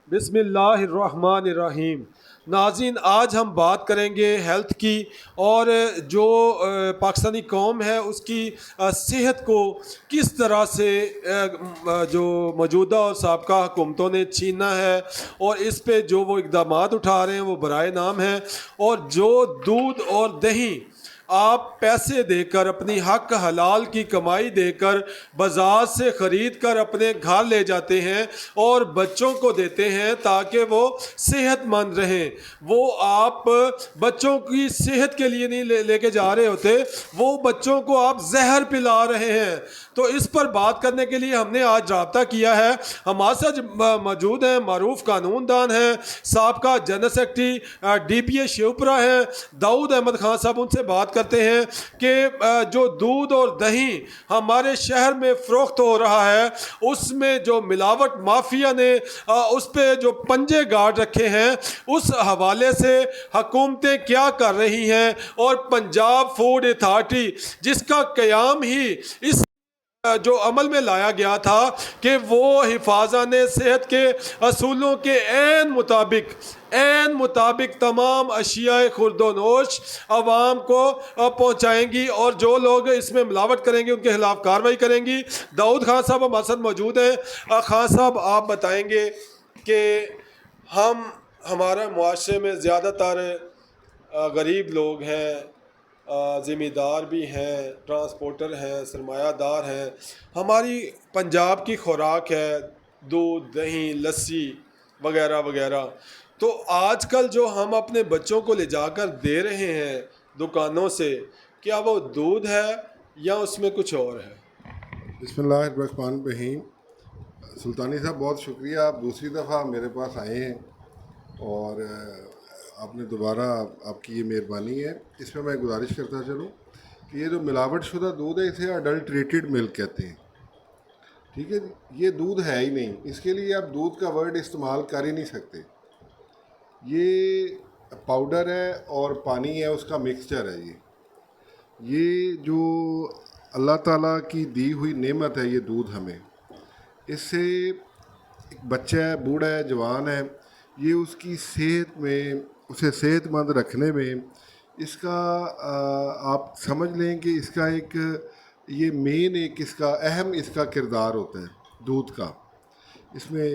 بسم اللہ الرحمن الرحیم۔ ناظرین، آج ہم بات کریں گے ہیلتھ کی، اور جو پاکستانی قوم ہے اس کی صحت کو کس طرح سے جو موجودہ اور سابقہ حکومتوں نے چھینا ہے، اور اس پہ جو وہ اقدامات اٹھا رہے ہیں وہ برائے نام ہیں۔ اور جو دودھ اور دہی آپ پیسے دے کر، اپنی حق حلال کی کمائی دے کر بازار سے خرید کر اپنے گھر لے جاتے ہیں اور بچوں کو دیتے ہیں تاکہ وہ صحت مند رہیں، وہ آپ بچوں کی صحت کے لیے نہیں لے کے جا رہے ہوتے، وہ بچوں کو آپ زہر پلا رہے ہیں۔ تو اس پر بات کرنے کے لیے ہم نے آج رابطہ کیا ہے۔ ہمارے ساتھ موجود ہیں معروف قانون دان ہیں، سابقہ جنرل سیکرٹری ڈی پی اے شیوپورہ ہیں، داؤد احمد خان صاحب۔ ان سے بات کرتے ہیں کہ جو دودھ اور دہی ہمارے شہر میں فروخت ہو رہا ہے، اس میں جو ملاوٹ مافیا نے اس پہ جو پنجے گاڑ رکھے ہیں، اس حوالے سے حکومتیں کیا کر رہی ہیں، اور پنجاب فوڈ اتھارٹی جس کا قیام ہی اس جو عمل میں لایا گیا تھا کہ وہ حفاظان صحت کے اصولوں کے عین مطابق تمام اشیاء خورد و نوش عوام کو پہنچائیں گی، اور جو لوگ اس میں ملاوٹ کریں گے ان کے خلاف کارروائی کریں گی۔ داؤد خان صاحب ہمارے ساتھ موجود ہیں۔ خان صاحب، آپ بتائیں گے کہ ہمارے معاشرے میں زیادہ تر غریب لوگ ہیں، ذمہ دار بھی ہیں، ٹرانسپورٹر ہیں، سرمایہ دار ہیں۔ ہماری پنجاب کی خوراک ہے دودھ، دہی، لسی وغیرہ وغیرہ۔ تو آج کل جو ہم اپنے بچوں کو لے جا کر دے رہے ہیں دکانوں سے، کیا وہ دودھ ہے یا اس میں کچھ اور ہے؟ بسم اللہ الرحمن الرحیم۔ سلطانی صاحب، بہت شکریہ، آپ دوسری دفعہ میرے پاس آئے ہیں، اور آپ نے دوبارہ، آپ کی یہ مہربانی ہے۔ اس میں گزارش کرتا چلوں کہ یہ جو ملاوٹ شدہ دودھ ہے اسے اڈلٹریٹڈ ملک کہتے ہیں، ٹھیک ہے جی؟ یہ دودھ ہے ہی نہیں، اس کے لیے آپ دودھ کا ورڈ استعمال کر ہی نہیں سکتے۔ یہ پاؤڈر ہے اور پانی ہے، اس کا مکسچر ہے۔ یہ جو اللہ تعالیٰ کی دی ہوئی نعمت ہے یہ دودھ ہمیں، اس سے ایک بچہ ہے، بوڑھا ہے، جوان ہے، یہ اس کی صحت میں، اسے صحت مند رکھنے میں اس کا آپ سمجھ لیں کہ اس کا ایک یہ مین ایک اس کا اہم اس کا کردار ہوتا ہے دودھ کا۔ اس میں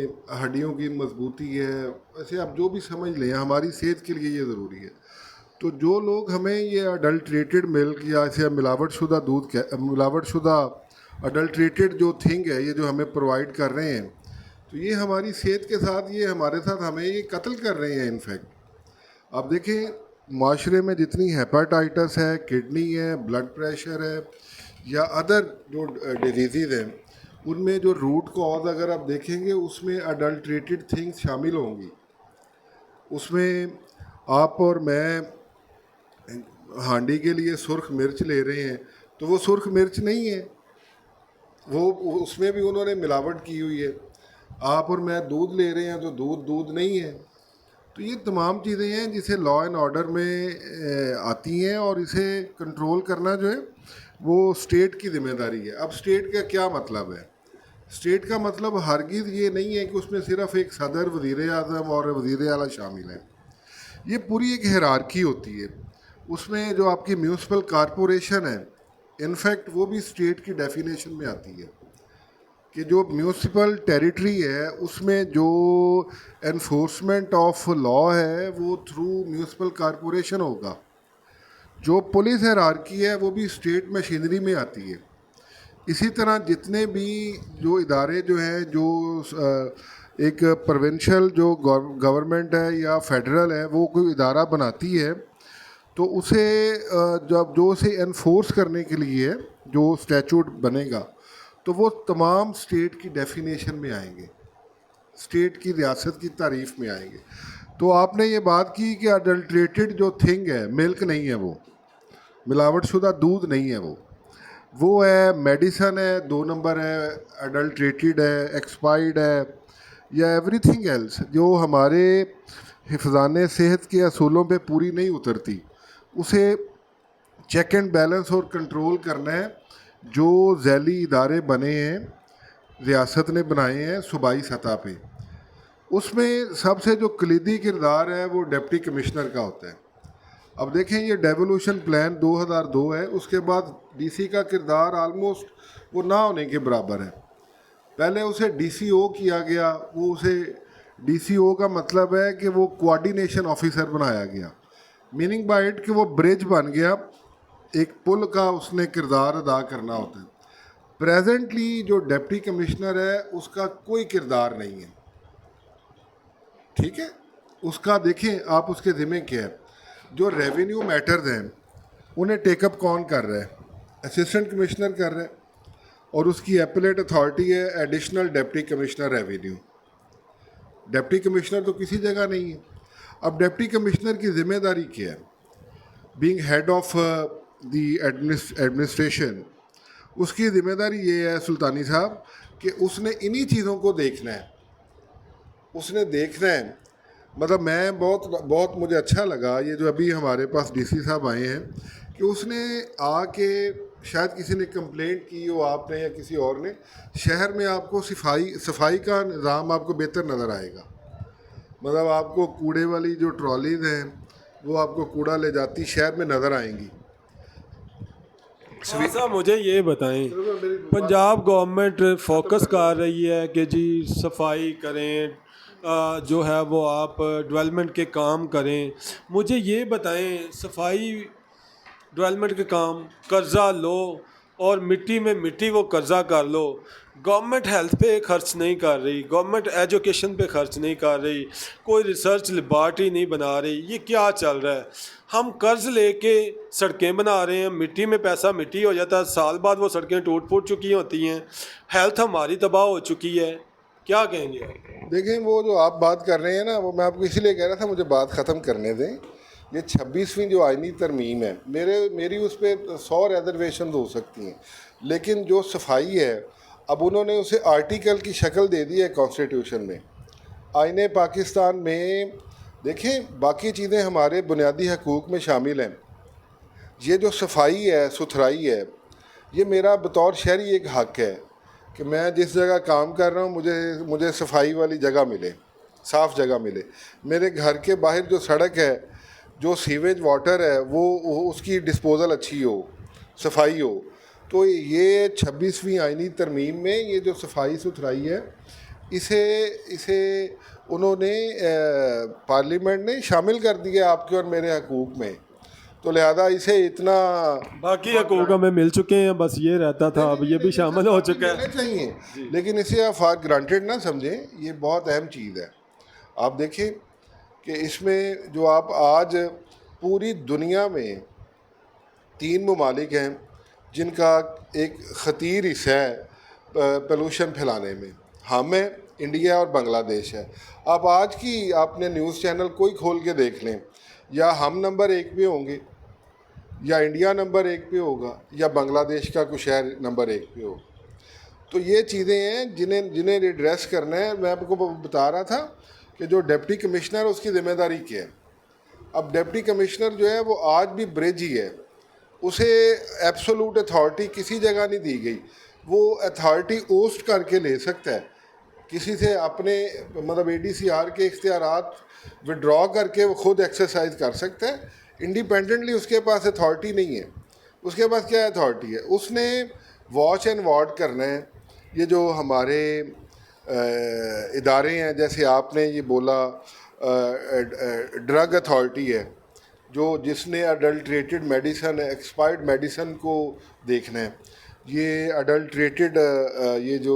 ہڈیوں کی مضبوطی ہے، ایسے آپ جو بھی سمجھ لیں، ہماری صحت کے لیے یہ ضروری ہے۔ تو جو لوگ ہمیں یہ اڈلٹریٹڈ ملک یا اسے ملاوٹ شدہ دودھ، ملاوٹ شدہ اڈلٹریٹڈ جو تھنگ ہے یہ جو ہمیں پرووائڈ کر رہے ہیں، تو یہ ہماری صحت کے ساتھ، یہ ہمارے ساتھ ہمیں یہ قتل کر رہے ہیں انفیکٹ۔ آپ دیکھیں معاشرے میں جتنی ہیپاٹائٹس ہے، کڈنی ہے، بلڈ پریشر ہے، یا ادر جو ڈیزیزز ہیں، ان میں جو روٹ کاز اگر آپ دیکھیں گے اس میں اڈلٹریٹڈ تھنگس شامل ہوں گی۔ اس میں آپ اور میں ہانڈی کے لیے سرخ مرچ لے رہے ہیں تو وہ سرخ مرچ نہیں ہے، وہ اس میں بھی انہوں نے ملاوٹ کی ہوئی ہے۔ آپ اور میں دودھ لے رہے ہیں تو دودھ نہیں ہے۔ تو یہ تمام چیزیں ہیں جسے لا اینڈ آرڈر میں آتی ہیں، اور اسے کنٹرول کرنا جو ہے وہ اسٹیٹ کی ذمہ داری ہے۔ اب اسٹیٹ کا کیا مطلب ہے؟ اسٹیٹ کا مطلب ہرگز یہ نہیں ہے کہ اس میں صرف ایک صدر، وزیر اعظم اور وزیر اعلیٰ شامل ہیں۔ یہ پوری ایک ہیرارکی ہوتی ہے۔ اس میں جو آپ کی میونسپل کارپوریشن ہے، انفیکٹ وہ بھی اسٹیٹ کی ڈیفینیشن میں آتی ہے کہ جو میونسپل ٹیریٹری ہے اس میں جو انفورسمنٹ آف لا ہے وہ تھرو میونسپل کارپوریشن ہوگا۔ جو پولیس ہیرارکی ہے وہ بھی اسٹیٹ مشینری میں آتی ہے۔ اسی طرح جتنے بھی جو ادارے جو ہیں، جو ایک پروونشل جو گورنمنٹ ہے یا فیڈرل ہے، وہ کوئی ادارہ بناتی ہے تو اسے جب جو اسے انفورس کرنے کے لیے جو اسٹیچوٹ بنے گا تو وہ تمام اسٹیٹ کی ڈیفینیشن میں آئیں گے، اسٹیٹ کی ریاست کی تعریف میں آئیں گے۔ تو آپ نے یہ بات کی کہ اڈلٹریٹڈ جو تھنگ ہے، ملک نہیں ہے، وہ ملاوٹ شدہ دودھ نہیں ہے، وہ ہے میڈیسن ہے، 2 نمبر ہے، اڈلٹریٹڈ ہے، ایکسپائرڈ ہے، یا ایوری تھنگ ایلس جو ہمارے حفظان صحت کے اصولوں پہ پوری نہیں اترتی، اسے چیک اینڈ بیلنس اور کنٹرول کرنا ہے۔ جو ذیلی ادارے بنے ہیں، ریاست نے بنائے ہیں صوبائی سطح پہ، اس میں سب سے جو کلیدی کردار ہے وہ ڈپٹی کمشنر کا ہوتا ہے. اب دیکھیں یہ ڈیولوشن پلان 2002 ہے, اس کے بعد ڈی سی کا کردار آلموسٹ وہ نہ ہونے کے برابر ہے. پہلے اسے ڈی سی او کیا گیا, وہ اسے ڈی سی او کا مطلب ہے کہ وہ کوآرڈینیشن آفیسر بنایا گیا, میننگ بائی اٹ کہ وہ برج بن گیا, ایک پل کا اس نے کردار ادا کرنا ہوتا ہے. پریزنٹلی جو ڈپٹی کمشنر ہے اس کا کوئی کردار نہیں ہے, ٹھیک ہے. اس کا دیکھیں آپ اس کے ذمہ کیا ہے. جو ریونیو میٹرز ہیں انہیں ٹیک اپ کون کر رہا ہے؟ اسسٹنٹ کمشنر کر رہا ہے, اور اس کی ایپلیٹ اتھارٹی ہے additional deputy commissioner revenue. Deputy commissioner تو کسی جگہ نہیں ہے. اب ڈپٹی کمشنر کی ذمہ داری کیا ہے؟ Being head of the administration, اس کی ذمہ داری یہ ہے سلطانی صاحب کہ اس نے انہی چیزوں کو دیکھنا ہے. اس نے دیکھنا ہے, مطلب میں بہت مجھے اچھا لگا یہ جو ابھی ہمارے پاس ڈی سی صاحب آئے ہیں کہ اس نے آ کے, شاید کسی نے کمپلینٹ کی ہو آپ نے یا کسی اور نے, شہر میں آپ کو صفائی کا نظام آپ کو بہتر نظر آئے گا. مطلب آپ کو کوڑے والی جو ٹرالیز ہیں وہ آپ کو کوڑا لے جاتی شہر میں نظر آئیں گی. صاحب مجھے یہ بتائیں, پنجاب گورنمنٹ فوکس کر رہی ہے کہ جی صفائی کریں, جو ہے وہ آپ ڈیولپمنٹ کے کام کریں. مجھے یہ بتائیں, صفائی ڈیولپمنٹ کے کام, قرضہ لو اور مٹی میں مٹی وہ قرضہ کر لو. گورنمنٹ ہیلتھ پہ خرچ نہیں کر رہی, گورنمنٹ ایجوکیشن پہ خرچ نہیں کر رہی, کوئی ریسرچ لیبارٹری نہیں بنا رہی. یہ کیا چل رہا ہے؟ ہم قرض لے کے سڑکیں بنا رہے ہیں, مٹی میں پیسہ مٹی ہو جاتا ہے, سال بعد وہ سڑکیں ٹوٹ پھوٹ چکی ہوتی ہیں, ہیلتھ ہماری تباہ ہو چکی ہے. کیا کہیں گے؟ دیکھیں وہ جو آپ بات کر رہے ہیں نا, وہ میں آپ کو اسی لیے کہہ رہا تھا مجھے بات ختم کرنے دیں. یہ 26ویں جو آئینی ترمیم ہے, میری اس پہ 100 ریزرویشنز ہو سکتی ہیں, لیکن جو صفائی ہے اب انہوں نے اسے آرٹیکل کی شکل دے دی ہے کانسٹیٹیوشن میں. آئین پاکستان میں دیکھیں باقی چیزیں ہمارے بنیادی حقوق میں شامل ہیں, یہ جو صفائی ہے ستھرائی ہے یہ میرا بطور شہری ایک حق ہے کہ میں جس جگہ کام کر رہا ہوں مجھے صفائی والی جگہ ملے, صاف جگہ ملے. میرے گھر کے باہر جو سڑک ہے, جو سیویج واٹر ہے, وہ اس کی ڈسپوزل اچھی ہو, صفائی ہو. تو یہ 26ویں آئینی ترمیم میں یہ جو صفائی ستھرائی ہے اسے انہوں نے پارلیمنٹ نے شامل کر دیا آپ کے اور میرے حقوق میں. تو لہذا اسے اتنا, باقی حقوق ہمیں مل چکے ہیں, بس یہ رہتا تھا, اب یہ بھی شامل ہو چکا ہے. چاہیے لیکن اسے آپ فار گرانٹیڈ نہ سمجھیں, یہ بہت اہم چیز ہے. آپ دیکھیں کہ اس میں جو آپ آج پوری دنیا میں 3 ممالک ہیں جن کا ایک خطیر حصہ ہے پولوشن پھیلانے میں, ہم ہیں, انڈیا اور بنگلہ دیش ہے. آپ آج کی آپ نے نیوز چینل کوئی کھول کے دیکھ لیں, یا ہم نمبر 1 پہ ہوں گے, یا انڈیا نمبر 1 پہ ہوگا, یا بنگلہ دیش کا کوئی شہر نمبر 1 پہ ہوگا. تو یہ چیزیں ہیں جنہیں ایڈریس کرنا ہے. میں آپ کو بتا رہا تھا کہ جو ڈپٹی کمشنر اس کی ذمہ داری کیا ہے. اب ڈپٹی کمشنر جو ہے وہ آج بھی برج ہی ہے, اسے ایبسولوٹ اتھارٹی کسی جگہ نہیں دی گئی. وہ اتھارٹی اوسٹ کر کے لے سکتا ہے کسی سے, اپنے مطلب ADCR کے اختیارات وڈرا کر کے وہ خود ایکسرسائز کر سکتا ہے. انڈیپینڈنٹلی اس کے پاس اتھارٹی نہیں ہے. اس کے پاس کیا اتھارٹی ہے؟ اس نے واچ اینڈ وارڈ کرنا ہے. یہ جو ہمارے ادارے ہیں, جیسے آپ نے یہ بولا ڈرگ اتھارٹی ہے, جس نے اڈلٹریٹڈ میڈیسن, ایکسپائرڈ میڈیسن کو دیکھنا ہے. یہ اڈلٹریٹڈ یہ جو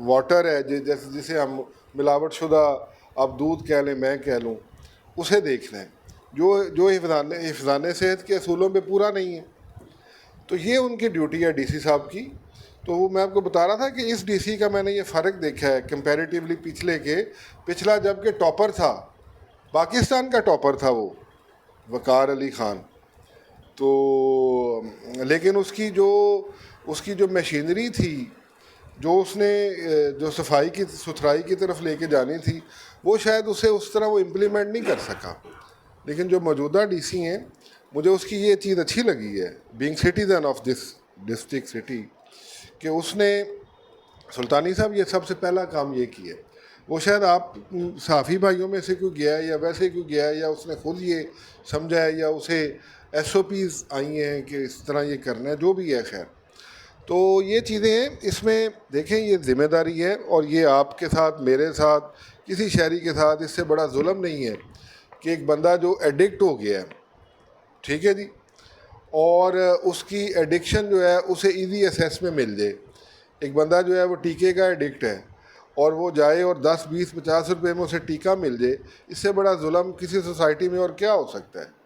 واٹر ہے جسے ہم ملاوٹ شدہ, آپ دودھ کہہ لیں میں کہہ لوں, اسے دیکھنا ہے, جو حفظان صحت کے اصولوں پہ پورا نہیں ہے. تو یہ ان کی ڈیوٹی ہے ڈی سی صاحب کی. تو میں آپ کو بتا رہا تھا کہ اس ڈی سی کا میں نے یہ فرق دیکھا ہے کمپیریٹیولی پچھلا جب کہ ٹاپر تھا, پاکستان کا ٹاپر تھا وہ وقار علی خان. تو لیکن اس کی جو مشینری تھی, جو اس نے جو ستھرائی کی طرف لے کے جانی تھی, وہ شاید اسے اس طرح وہ امپلیمنٹ نہیں کر سکا. لیکن جو موجودہ ڈی سی ہیں, مجھے اس کی یہ چیز اچھی لگی ہے, being citizen of this district city, کہ اس نے سلطانی صاحب یہ سب سے پہلا کام یہ کیا. وہ شاید آپ صحافی بھائیوں میں سے کوئی گیا ہے یا ویسے کوئی گیا ہے یا اس نے خود یہ سمجھا ہے یا اسے ایس او پیز آئی ہیں کہ اس طرح یہ کرنا ہے، جو بھی ہے خیر. تو یہ چیزیں ہیں، اس میں دیکھیں یہ ذمہ داری ہے، اور یہ آپ کے ساتھ، میرے ساتھ، کسی شہری کے ساتھ اس سے بڑا ظلم نہیں ہے کہ ایک بندہ جو ایڈکٹ ہو گیا ہے، ٹھیک ہے جی، اور اس کی ایڈکشن جو ہے اسے ایزی ایسیس میں مل جائے. ایک بندہ جو ہے وہ ٹیکے کا ایڈکٹ ہے اور وہ جائے اور 10 20 50 روپے میں اسے ٹیکہ مل جائے، اس سے بڑا ظلم کسی سوسائٹی میں اور کیا ہو سکتا ہے.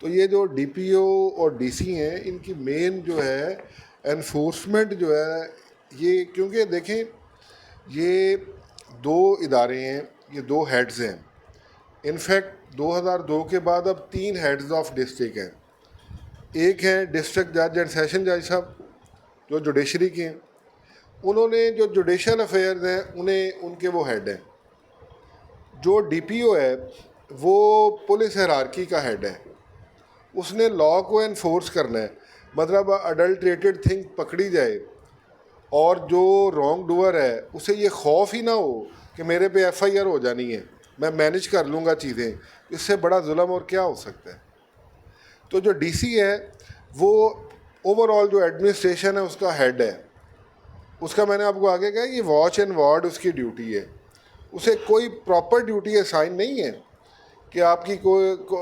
تو یہ جو ڈی پی او اور ڈی سی ہیں، ان کی مین جو ہے انفورسمنٹ جو ہے یہ، کیونکہ دیکھیں یہ 2 ادارے ہیں، یہ 2 ہیڈز ہیں. انفیکٹ 2002 کے بعد اب 3 ہیڈز آف ڈسٹرکٹ ہیں. ایک ہے ڈسٹرکٹ جج اینڈ سیشن جج صاحب جو جوڈیشری کے ہیں، انہوں نے جو جوڈیشل افیئرز ہیں ان کے وہ ہیڈ ہیں. جو ڈی پی او ہے وہ پولیس ہیرارکی کا ہیڈ ہے، اس نے لاء کو انفورس کرنا ہے. مطلب اڈلٹریٹڈ تھنگ پکڑی جائے اور جو رانگ ڈوور ہے اسے یہ خوف ہی نہ ہو کہ میرے پہ ایف آئی آر ہو جانی ہے، میں مینج کر لوں گا چیزیں، اس سے بڑا ظلم اور کیا ہو سکتا ہے. تو جو ڈی سی ہے وہ اوور آل جو ایڈمنسٹریشن ہے اس کا ہیڈ ہے. اس کا میں نے آپ کو آگے کہا یہ واچ اینڈ وارڈ اس کی ڈیوٹی ہے. اسے کوئی پراپر ڈیوٹی اسائن نہیں ہے کہ آپ کی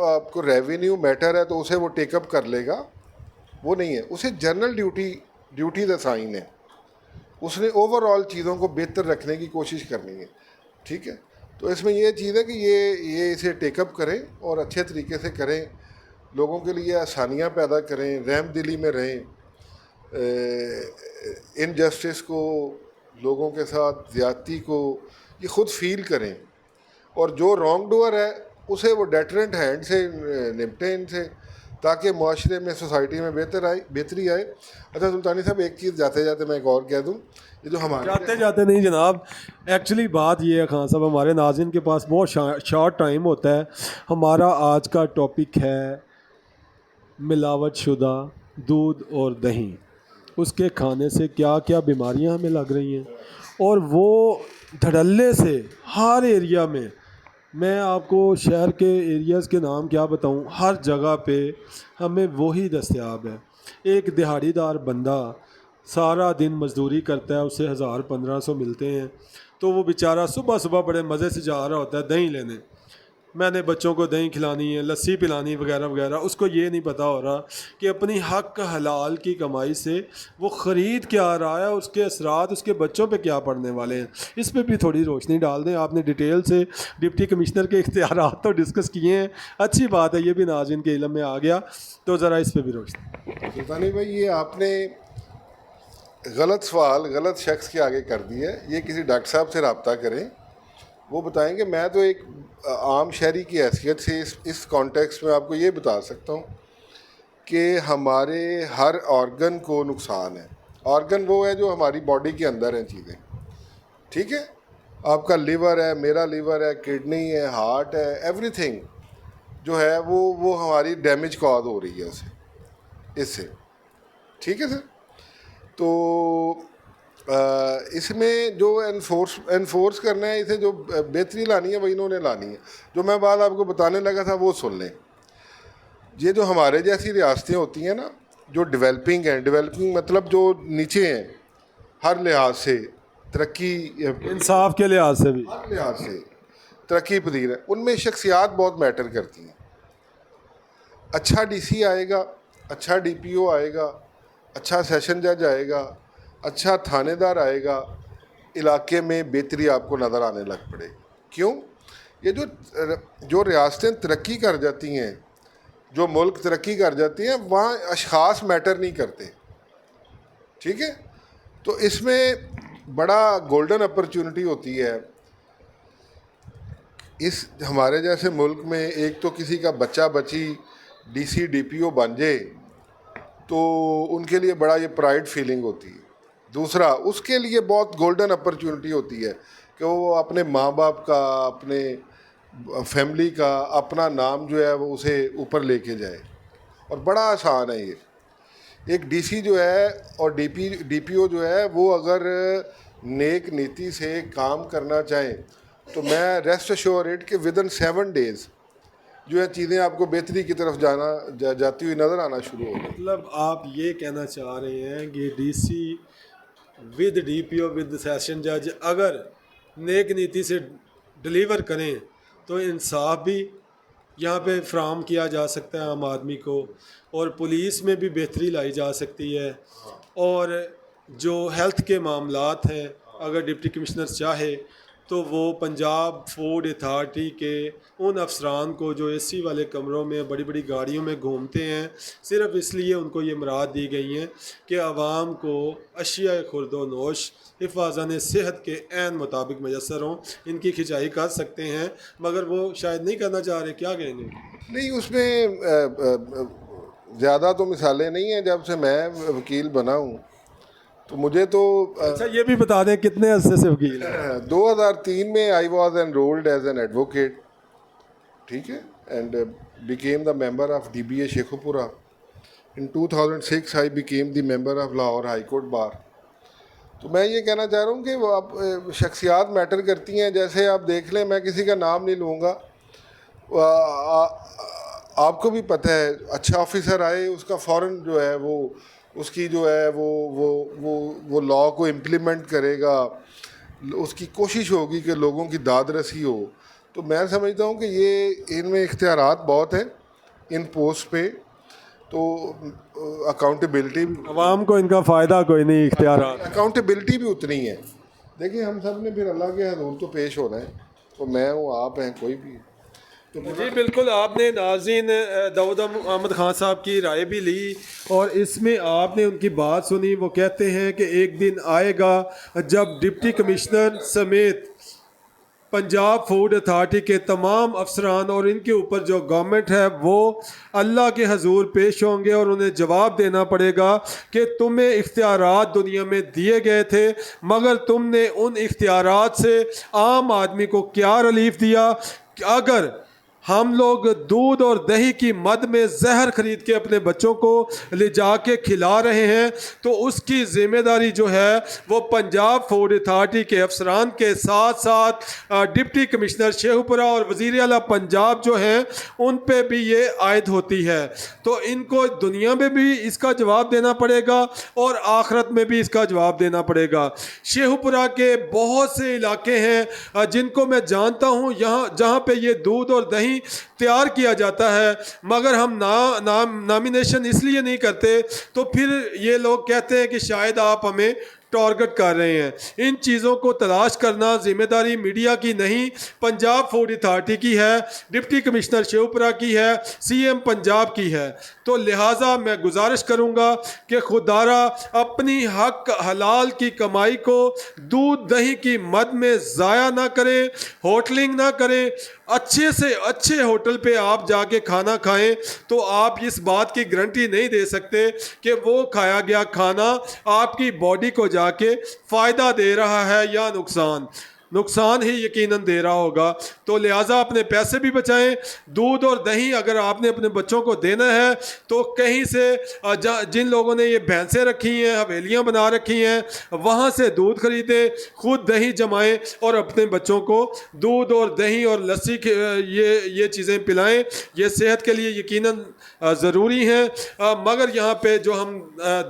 آپ کو ریونیو میٹر ہے تو اسے وہ ٹیک اپ کر لے گا، وہ نہیں ہے. اسے جنرل ڈیوٹیز اسائن ہے. اس نے اوور آل چیزوں کو بہتر رکھنے کی کوشش کرنی ہے، ٹھیک ہے. تو اس میں یہ چیز ہے کہ یہ اسے ٹیک اپ کریں اور اچھے طریقے سے کریں، لوگوں کے لیے آسانیاں پیدا کریں، رحم دلی میں رہیں، انجسٹس کو، لوگوں کے ساتھ زیادتی کو یہ خود فیل کریں، اور جو رانگ ڈوور ہے اسے وہ ڈیٹرنٹ ہینڈ سے نمٹیں ان سے، تاکہ معاشرے میں، سوسائٹی میں بہتری آئے. اچھا سلطانی صاحب ایک چیز جاتے جاتے میں ایک اور کہہ دوں، یہ جو ہمارے جاتے نہیں جناب، ایکچولی بات یہ ہے خان صاحب، ہمارے ناظرین کے پاس بہت شارٹ ٹائم ہوتا ہے. ہمارا آج کا ٹاپک ہے ملاوٹ شدہ دودھ اور دہی، اس کے کھانے سے کیا کیا بیماریاں ہمیں لگ رہی ہیں، اور وہ دھڑلے سے ہر ایریا میں آپ کو شہر کے ایریاز کے نام کیا بتاؤں، ہر جگہ پہ ہمیں وہی دستیاب ہے. ایک دہاڑی دار بندہ سارا دن مزدوری کرتا ہے، اسے 1000 1500 ملتے ہیں، تو وہ بیچارہ صبح صبح بڑے مزے سے جا رہا ہوتا ہے دہی لینے، میں نے بچوں کو دہی کھلانی ہے، لسی پلانی وغیرہ وغیرہ. اس کو یہ نہیں پتا ہو رہا کہ اپنی حق حلال کی کمائی سے وہ خرید کیا آ رہا ہے، اس کے اثرات اس کے بچوں پہ کیا پڑنے والے ہیں. اس پہ بھی تھوڑی روشنی ڈال دیں. آپ نے ڈیٹیل سے ڈپٹی کمشنر کے اختیارات تو ڈسکس کیے ہیں، اچھی بات ہے، یہ بھی ناظرین کے علم میں آ گیا، تو ذرا اس پہ بھی روشنی. سلطانی بھائی یہ آپ نے غلط سوال غلط شخص کے آگے کر دی ہے. یہ کسی ڈاکٹر صاحب سے رابطہ کریں، وہ بتائیں گے. میں تو ایک عام شہری کی حیثیت سے اس کانٹیکسٹ میں آپ کو یہ بتا سکتا ہوں کہ ہمارے ہر آرگن کو نقصان ہے. آرگن وہ ہے جو ہماری باڈی کے اندر ہیں چیزیں، ٹھیک ہے. آپ کا لیور ہے، میرا لیور ہے، کڈنی ہے، ہارٹ ہے، ایوری تھنگ جو ہے وہ ہماری ڈیمیج کاز ہو رہی ہے اس سے، ٹھیک ہے سر. تو اس میں جو انفورس کرنا ہے، اسے جو بہتری لانی ہے وہ انہوں نے لانی ہے. جو میں بات آپ کو بتانے لگا تھا وہ سن لیں. یہ جو ہمارے جیسی ریاستیں ہوتی ہیں نا جو ڈیولپنگ ہیں، ڈیولپنگ مطلب جو نیچے ہیں ہر لحاظ سے، ترقی انصاف کے لحاظ سے بھی ہر لحاظ سے ترقی پذیر ہے، ان میں شخصیات بہت میٹر کرتی ہیں. اچھا ڈی سی آئے گا، اچھا ڈی پی او آئے گا، اچھا سیشن جج آئے گا، اچھا تھانے دار آئے گا، علاقے میں بہتری آپ کو نظر آنے لگ پڑے. کیوں؟ یہ جو ریاستیں ترقی کر جاتی ہیں، جو ملک ترقی کر جاتی ہیں، وہاں اشخاص میٹر نہیں کرتے، ٹھیک ہے. تو اس میں بڑا گولڈن اپرچونٹی ہوتی ہے. اس ہمارے جیسے ملک میں ایک تو کسی کا بچہ بچی ڈی سی ڈی پی او بن جائے تو ان کے لیے بڑا یہ پرائڈ فیلنگ ہوتی ہے. دوسرا اس کے لیے بہت گولڈن اپرچونٹی ہوتی ہے کہ وہ اپنے ماں باپ کا، اپنے فیملی کا، اپنا نام جو ہے وہ اسے اوپر لے کے جائے. اور بڑا آسان ہے یہ. ایک ڈی سی جو ہے اور ڈی پی او جو ہے وہ اگر نیک نیتی سے کام کرنا چاہیں تو میں ریسٹ ایشورڈ کہ ود ان 7 days جو ہے چیزیں آپ کو بہتری کی طرف جاتی ہوئی نظر آنا شروع ہو گئی. مطلب آپ یہ کہنا چاہ رہے ہیں کہ D C with D P O with session جج اگر نیک نیتی سے ڈلیور کریں تو انصاف بھی یہاں پہ فراہم کیا جا سکتا ہے عام آدمی کو، اور پولیس میں بھی بہتری لائی جا سکتی ہے، اور جو ہیلتھ کے معاملات ہیں اگر ڈپٹی کمشنر چاہے تو وہ پنجاب فوڈ اتھارٹی کے ان افسران کو جو اے سی والے کمروں میں بڑی بڑی گاڑیوں میں گھومتے ہیں، صرف اس لیے ان کو یہ مراد دی گئی ہیں کہ عوام کو اشیاء خورد و نوش حفاظان صحت کے عین مطابق میسر ہوں، ان کی کھنچائی کر سکتے ہیں، مگر وہ شاید نہیں کرنا چاہ رہے. کیا کہیں گے؟ نہیں، اس میں زیادہ تو مثالیں نہیں ہیں. جب سے میں وکیل بنا ہوں تو مجھے تو اچھا یہ بھی بتا دیں کتنے عرصے سے وکیل ہیں؟ 2003 میں I was enrolled as an advocate, ٹھیک ہے، and became the member of DBA Sheikhupura. In 2006 I became the member of Lahore high court bar. تو میں یہ کہنا چاہ رہا ہوں کہ وہ آپ شخصیات میٹر کرتی ہیں. جیسے آپ دیکھ لیں، میں کسی کا نام نہیں لوں گا، آپ کو بھی پتہ ہے اچھا آفیسر آئے اس کا فوراً جو ہے وہ اس کی جو ہے وہ لاء کو امپلیمنٹ کرے گا، اس کی کوشش ہوگی کہ لوگوں کی داد رسی ہو. تو میں سمجھتا ہوں کہ یہ ان میں اختیارات بہت ہیں ان پوسٹ پہ، تو اکاؤنٹیبلٹی بھی، عوام کو ان کا فائدہ کوئی نہیں، اختیارات اکاؤنٹیبلٹی بھی اتنی ہے. دیکھیں ہم سب نے پھر اللہ کے حضور تو پیش ہونا ہے، تو میں ہوں، آپ ہیں، کوئی بھی. جی بالکل. آپ نے ناظرین داؤد احمد خان صاحب کی رائے بھی لی، اور اس میں آپ نے ان کی بات سنی. وہ کہتے ہیں کہ ایک دن آئے گا جب ڈپٹی کمشنر سمیت پنجاب فوڈ اتھارٹی کے تمام افسران اور ان کے اوپر جو گورنمنٹ ہے وہ اللہ کے حضور پیش ہوں گے، اور انہیں جواب دینا پڑے گا کہ تمہیں اختیارات دنیا میں دیے گئے تھے، مگر تم نے ان اختیارات سے عام آدمی کو کیا ریلیف دیا. اگر ہم لوگ دودھ اور دہی کی مد میں زہر خرید کے اپنے بچوں کو لے جا کے کھلا رہے ہیں تو اس کی ذمہ داری جو ہے وہ پنجاب فوڈ اتھارٹی کے افسران کے ساتھ ساتھ ڈپٹی کمشنر شیخوپورہ اور وزیر اعلیٰ پنجاب جو ہیں ان پہ بھی یہ عائد ہوتی ہے. تو ان کو دنیا میں بھی اس کا جواب دینا پڑے گا اور آخرت میں بھی اس کا جواب دینا پڑے گا. شیخوپورہ کے بہت سے علاقے ہیں جن کو میں جانتا ہوں جہاں پہ یہ دودھ اور دہی تیار کیا جاتا ہے، مگر ہم نامینیشن اس لیے نہیں کرتے تو پھر یہ لوگ کہتے ہیں کہ شاید آپ ہمیں ٹارگٹ کر رہے ہیں. ان چیزوں کو تلاش کرنا ذمہ داری میڈیا کی نہیں، پنجاب فوڈ اتھارٹی کی ہے، ڈپٹی کمشنر شیخوپورہ کی ہے، CM پنجاب کی ہے. تو لہٰذا میں گزارش کروں گا کہ خوددارا اپنی حق حلال کی کمائی کو دودھ دہی کی مد میں ضائع نہ کریں، ہوٹلنگ نہ کریں. اچھے سے اچھے ہوٹل پہ آپ جا کے کھانا کھائیں تو آپ اس بات کی گارنٹی نہیں دے سکتے کہ وہ کھایا گیا کھانا آپ کی باڈی کو جا کے فائدہ دے رہا ہے یا نقصان ہی یقیناً دے رہا ہوگا. تو لہٰذا اپنے پیسے بھی بچائیں. دودھ اور دہی اگر آپ نے اپنے بچوں کو دینا ہے تو کہیں سے جن لوگوں نے یہ بھینسیں رکھی ہیں، حویلیاں بنا رکھی ہیں، وہاں سے دودھ خریدیں، خود دہی جمائیں اور اپنے بچوں کو دودھ اور دہی اور لسی یہ چیزیں پلائیں. یہ صحت کے لیے یقیناً ضروری ہیں. مگر یہاں پہ جو ہم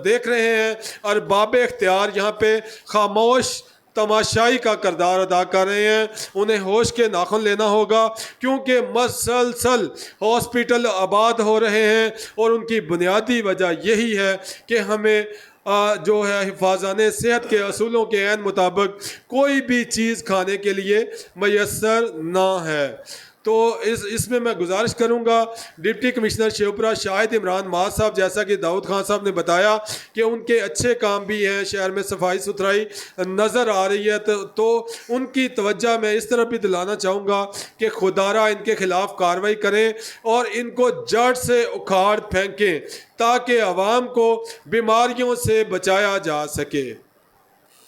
دیکھ رہے ہیں ارباب اختیار یہاں پہ خاموش تماشائی کا کردار ادا کر رہے ہیں. انہیں ہوش کے ناخن لینا ہوگا کیونکہ مسلسل ہاسپٹل آباد ہو رہے ہیں اور ان کی بنیادی وجہ یہی ہے کہ ہمیں جو ہے حفاظان صحت کے اصولوں کے عین مطابق کوئی بھی چیز کھانے کے لیے میسر نہ ہے. تو اس میں گزارش کروں گا ڈپٹی کمشنر شیخوپورہ شاہد عمران ماز صاحب، جیسا کہ داؤد خان صاحب نے بتایا کہ ان کے اچھے کام بھی ہیں، شہر میں صفائی ستھرائی نظر آ رہی ہے، تو ان کی توجہ میں اس طرح بھی دلانا چاہوں گا کہ خوددارا ان کے خلاف کارروائی کریں اور ان کو جڑ سے اکھاڑ پھینکیں تاکہ عوام کو بیماریوں سے بچایا جا سکے.